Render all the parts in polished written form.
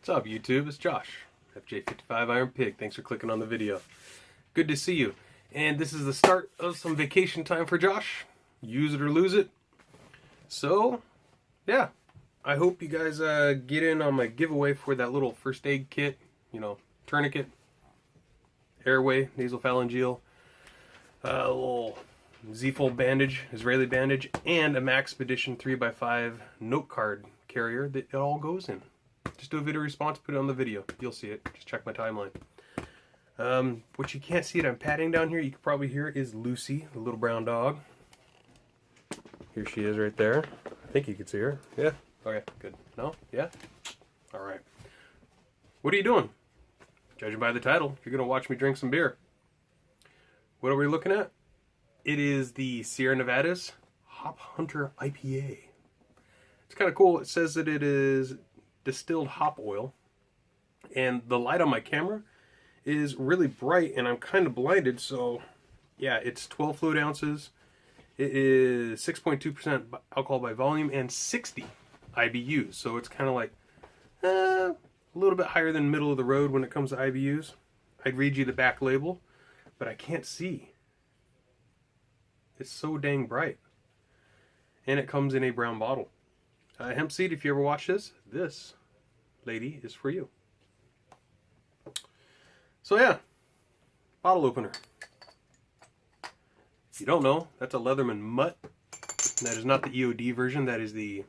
What's up, YouTube? It's Josh, FJ55 Iron Pig. Thanks for clicking on the video. Good to see you. And this is the start of some vacation time for Josh. Use it or lose it. So, yeah. I hope you guys get in on my giveaway for that little first aid kit. You know, tourniquet, airway, nasopharyngeal, a little Z-fold bandage, Israeli bandage, and a Maxpedition 3x5 note card carrier that it all goes in. Just do a video response, put it on the video. You'll see it. Just check my timeline. What you can't see it, I'm patting down here. You can probably hear it, is Lucy, the little brown dog. Here she is right there. I think you can see her. Yeah? Okay, good. No? Yeah? Alright. What are you doing? Judging by the title, you're going to watch me drink some beer. What are we looking at? It is the Sierra Nevadas Hop Hunter IPA. It's kind of cool. It says that it is distilled hop oil. And the light on my camera is really bright and I'm kind of blinded. So, yeah, it's 12 fluid ounces. It is 6.2% alcohol by volume and 60 IBUs. So it's kind of like a little bit higher than middle of the road when it comes to IBUs. I'd read you the back label, but I can't see. It's so dang bright. And it comes in a brown bottle. Hemp seed, if you ever watch this lady is for you. So yeah, bottle opener. If you don't know, that's a Leatherman Mutt. That is not the EOD version, that is the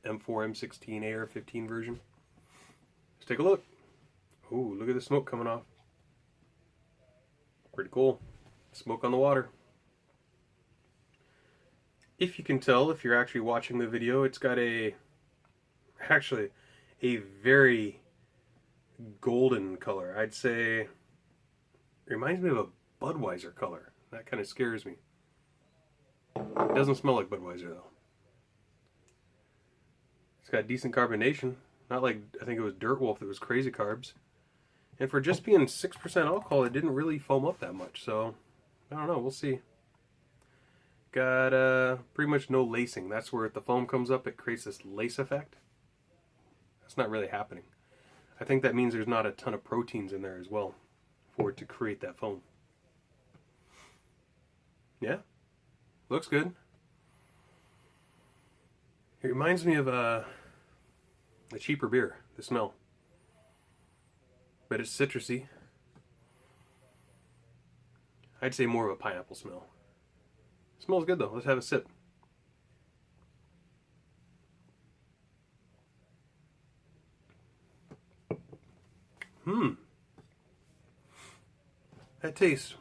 M4, M16, AR-15 version. Let's take a look. Ooh, look at the smoke coming off. Pretty cool. Smoke on the water. If you can tell, if you're actually watching the video, it's got a very golden color. I'd say it reminds me of a Budweiser color. That kind of scares me. It doesn't smell like Budweiser though. It's got decent carbonation. Not like, I think it was Dirt Wolf that was crazy carbs. And for just being 6% alcohol, it didn't really foam up that much. So, I don't know. We'll see. Got pretty much no lacing. That's where if the foam comes up, it creates this lace effect. That's not really happening. I think that means there's not a ton of proteins in there as well for it to create that foam. Yeah, looks good. It reminds me of a cheaper beer, the smell. But it's citrusy. I'd say more of a pineapple smell. Smells good though. Let's have a sip. That tastes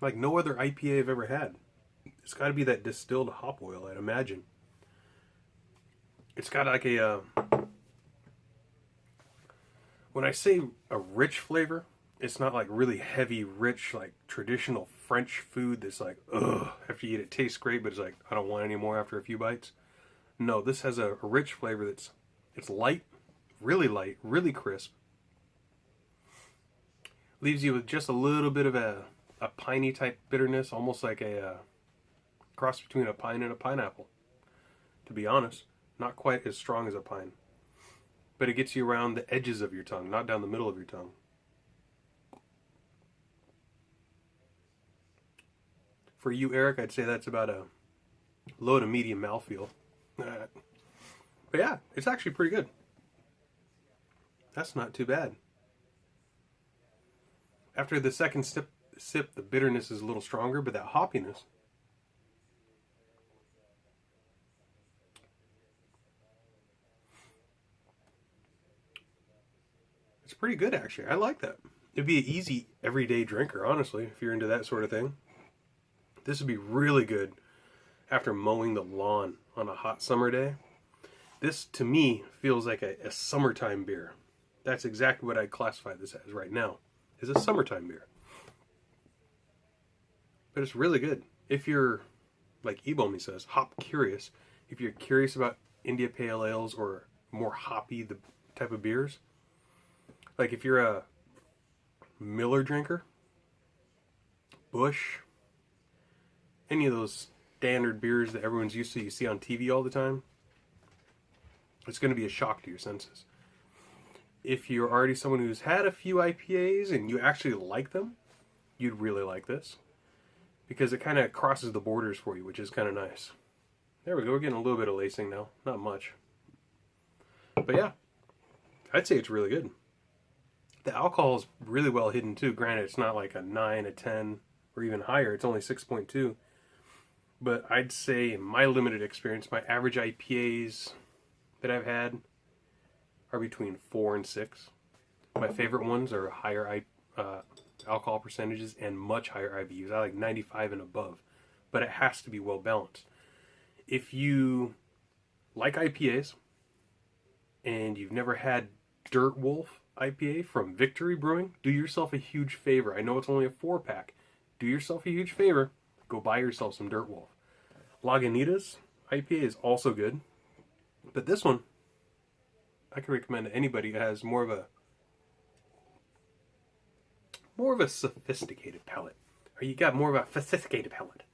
like no other IPA I've ever had. It's got to be that distilled hop oil, I'd imagine. It's got like a... when I say a rich flavor, it's not like really heavy, rich, like traditional French food that's like, ugh, after you eat it tastes great, but it's like, I don't want any more after a few bites. No, this has a rich flavor it's light, really crisp. Leaves you with just a little bit of a piney type bitterness, almost like a cross between a pine and a pineapple. To be honest, not quite as strong as a pine. But it gets you around the edges of your tongue, not down the middle of your tongue. For you, Eric, I'd say that's about a low to medium mouthfeel. But yeah, it's actually pretty good. That's not too bad. After the second sip, the bitterness is a little stronger, but that hoppiness. It's pretty good, actually. I like that. It'd be an easy everyday drinker, honestly, if you're into that sort of thing. This would be really good after mowing the lawn on a hot summer day. This, to me, feels like a summertime beer. That's exactly what I'd classify this as right now, is a summertime beer. But it's really good. If you're, like Ebomi says, hop curious, if you're curious about India Pale Ales or more hoppy the type of beers, like if you're a Miller drinker, Busch, any of those standard beers that everyone's used to, you see on TV all the time, it's going to be a shock to your senses. if you're already someone who's had a few IPAs and you actually like them, you'd really like this. Because it kind of crosses the borders for you, which is kind of nice. There we go, we're getting a little bit of lacing now. Not much. But yeah, I'd say it's really good. The alcohol is really well hidden too. Granted, it's not like a 9, a 10, or even higher. It's only 6.2. But I'd say in my limited experience, my average IPAs that I've had are between 4 and 6. My favorite ones are higher alcohol percentages and much higher IBUs. I like 95 and above. But it has to be well balanced. If you like IPAs and you've never had Dirt Wolf IPA from Victory Brewing, do yourself a huge favor. I know it's only a 4-pack. Do yourself a huge favor. Go buy yourself some Dirt Wolf. Lagunitas IPA is also good. But this one, I can recommend to anybody who has more of a sophisticated palate. Or you got more of a sophisticated palate.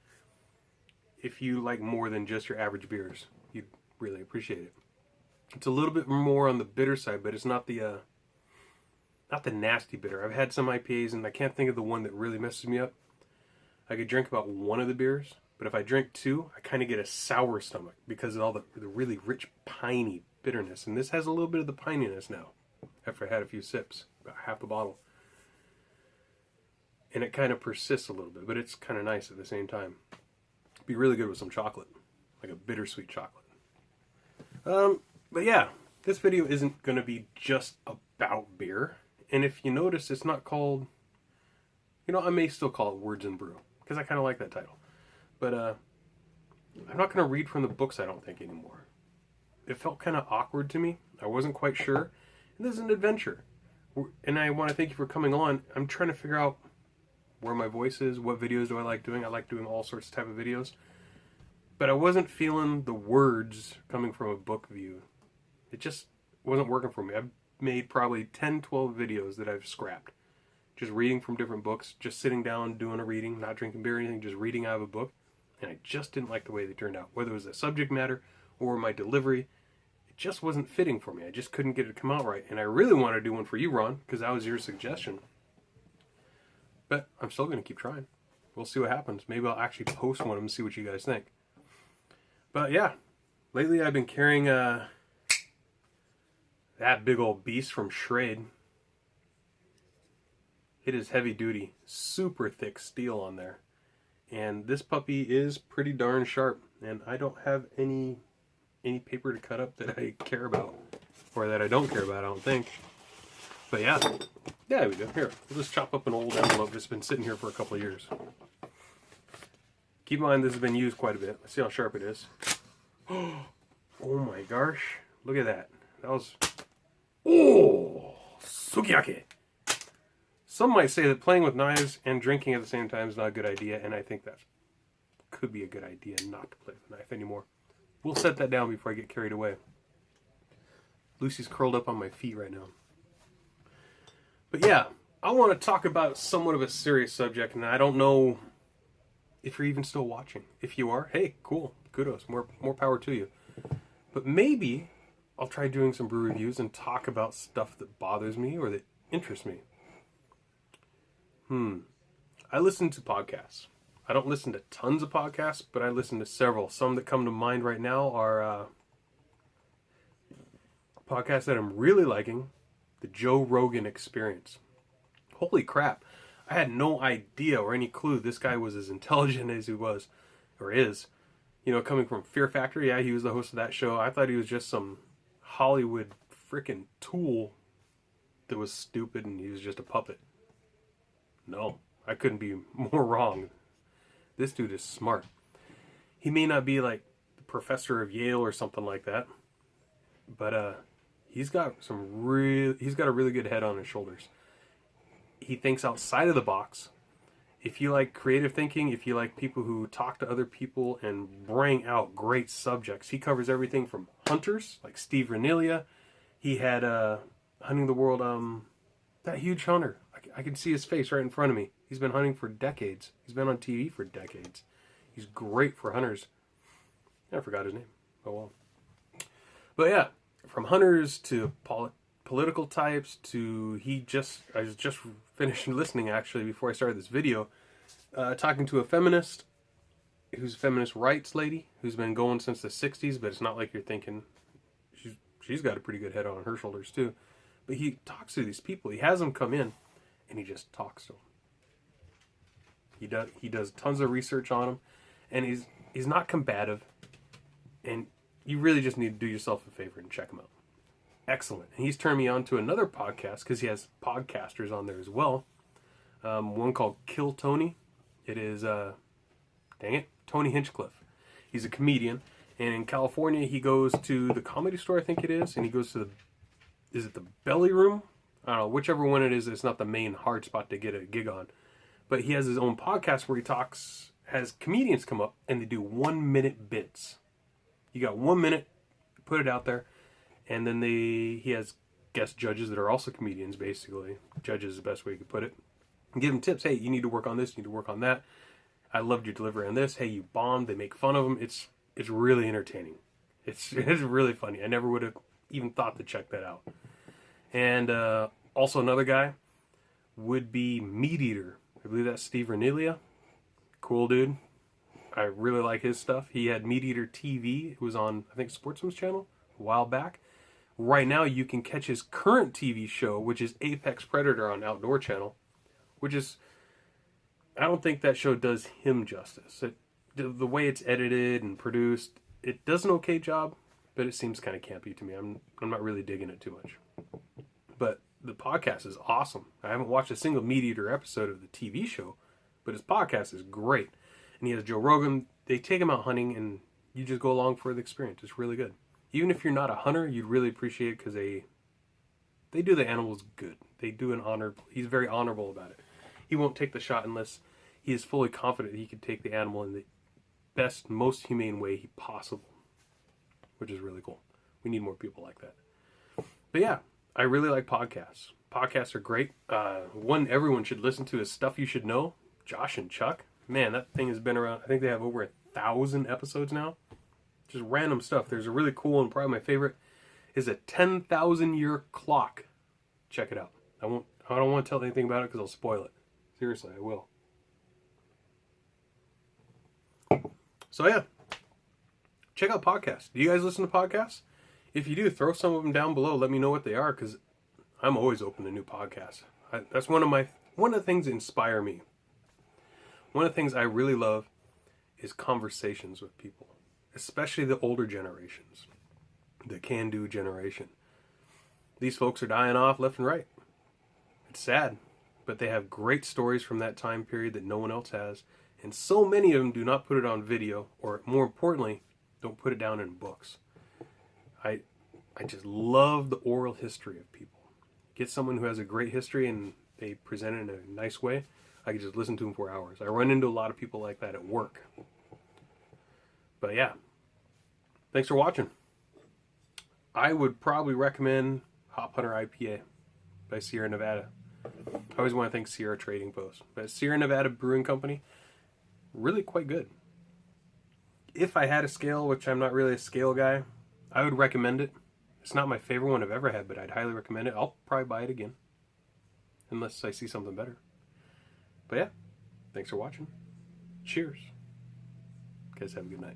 If you like more than just your average beers, you'd really appreciate it. It's a little bit more on the bitter side, but it's not the nasty bitter. I've had some IPAs, and I can't think of the one that really messes me up. I could drink about one of the beers, but if I drink two, I kind of get a sour stomach because of all the really rich, piney bitterness. And this has a little bit of the pininess now, after I had a few sips, about half a bottle. And it kind of persists a little bit, but it's kind of nice at the same time. Be really good with some chocolate, like a bittersweet chocolate. But yeah, this video isn't going to be just about beer. And if you notice, it's not called, I may still call it Words and Brew, because I kind of like that title. But I'm not going to read from the books, I don't think, anymore. It felt kind of awkward to me. I wasn't quite sure. And this is an adventure. And I want to thank you for coming on. I'm trying to figure out where my voice is, what videos do I like doing. I like doing all sorts of type of videos. But I wasn't feeling the words coming from a book view. It just wasn't working for me. I've made probably 10, 12 videos that I've scrapped. Just reading from different books, just sitting down, doing a reading, not drinking beer or anything, just reading out of a book. And I just didn't like the way they turned out. Whether it was the subject matter or my delivery, it just wasn't fitting for me. I just couldn't get it to come out right. And I really want to do one for you, Ron, because that was your suggestion. But I'm still going to keep trying. We'll see what happens. Maybe I'll actually post one and see what you guys think. But yeah, lately I've been carrying that big old beast from Schrade. It is heavy duty, super thick steel on there. And this puppy is pretty darn sharp. And I don't have any paper to cut up that I care about. Or that I don't care about, I don't think. But yeah. Yeah, there we go. Here, we'll just chop up an old envelope that's been sitting here for a couple of years. Keep in mind this has been used quite a bit. Let's see how sharp it is. Oh my gosh. Look at that. That was... Oh! Sukiyaki! Some might say that playing with knives and drinking at the same time is not a good idea, and I think that could be a good idea not to play with a knife anymore. We'll set that down before I get carried away. Lucy's curled up on my feet right now. But yeah, I want to talk about somewhat of a serious subject, and I don't know if you're even still watching. If you are, hey, cool, kudos, more power to you. But maybe I'll try doing some brew reviews and talk about stuff that bothers me or that interests me. I listen to podcasts. I don't listen to tons of podcasts, but I listen to several. Some that come to mind right now are podcasts that I'm really liking. The Joe Rogan Experience. Holy crap. I had no idea or any clue this guy was as intelligent as he was, or is. Coming from Fear Factor, yeah, he was the host of that show. I thought he was just some Hollywood freaking tool that was stupid and he was just a puppet. No, I couldn't be more wrong. This dude is smart. He may not be like the professor of Yale or something like that, but he's got a really good head on his shoulders. He thinks outside of the box. If you like creative thinking, if you like people who talk to other people and bring out great subjects, he covers everything from hunters, like Steve Renilia. He had Hunting the World, that huge hunter. I can see his face right in front of me. He's been hunting for decades. He's been on TV for decades. He's great for hunters. I forgot his name. Oh well. But yeah, from hunters to political types to I was just finished listening actually before I started this video, talking to a feminist who's a feminist rights lady who's been going since the 60s, but it's not like you're thinking. She's got a pretty good head on her shoulders too. But he talks to these people. He has them come in and he just talks to them. He does tons of research on them, and he's not combative, and you really just need to do yourself a favor and check him out. Excellent. And he's turned me on to another podcast because he has podcasters on there as well. One called Kill Tony. It is Tony Hinchcliffe. He's a comedian, and in California he goes to the Comedy Store, I think it is, and he goes to the Belly Room? I don't know, whichever one it is. It's not the main hard spot to get a gig on. But he has his own podcast where has comedians come up and they do 1 minute bits. You got 1 minute, put it out there, and then he has guest judges that are also comedians, basically. Judges is the best way you could put it. And give them tips. Hey, you need to work on this, you need to work on that. I loved your delivery on this. Hey, you bombed. They make fun of them. It's really entertaining. It's really funny. I never would have even thought to check that out. And also another guy would be Meat Eater. I believe that's Steve Renelia. Cool dude. I really like his stuff. He had Meat Eater TV. It was on, I think, Sportsman's channel a while back. Right now, you can catch his current TV show, which is Apex Predator on Outdoor Channel, which is, I don't think that show does him justice. The way it's edited and produced, it does an okay job, but it seems kind of campy to me. I'm not really digging it too much. But the podcast is awesome. I haven't watched a single Meat Eater episode of the TV show, but his podcast is great. And he has Joe Rogan. They take him out hunting, and you just go along for the experience. It's really good. Even if you're not a hunter, you'd really appreciate it because they do the animals good. They do an honor. He's very honorable about it. He won't take the shot unless he is fully confident he can take the animal in the best, most humane way possible, which is really cool. We need more people like that. But yeah, I really like podcasts. Podcasts are great. One everyone should listen to is Stuff You Should Know. Josh and Chuck. Man, that thing has been around. I think they have over 1,000 episodes now. Just random stuff. There's a really cool one, probably my favorite, is a 10,000 year clock. Check it out. I don't want to tell anything about it because I'll spoil it. Seriously, I will. So yeah, check out podcasts. Do you guys listen to podcasts? If you do, throw some of them down below. Let me know what they are, because I'm always open to new podcasts. That's one of the things that inspire me. One of the things I really love is conversations with people, especially the older generations, the can-do generation. These folks are dying off left and right. It's sad, but they have great stories from that time period that no one else has, and so many of them do not put it on video, or more importantly, don't put it down in books. I just love the oral history of people. Get someone who has a great history and they present it in a nice way. I could just listen to them for hours. I run into a lot of people like that at work. But yeah, thanks for watching. I would probably recommend Hop Hunter IPA by Sierra Nevada. I always want to thank Sierra Trading Post. But Sierra Nevada Brewing Company, really quite good. If I had a scale, which I'm not really a scale guy, I would recommend it. It's not my favorite one I've ever had, but I'd highly recommend it. I'll probably buy it again, unless I see something better. But yeah, thanks for watching. Cheers. Guys, have a good night.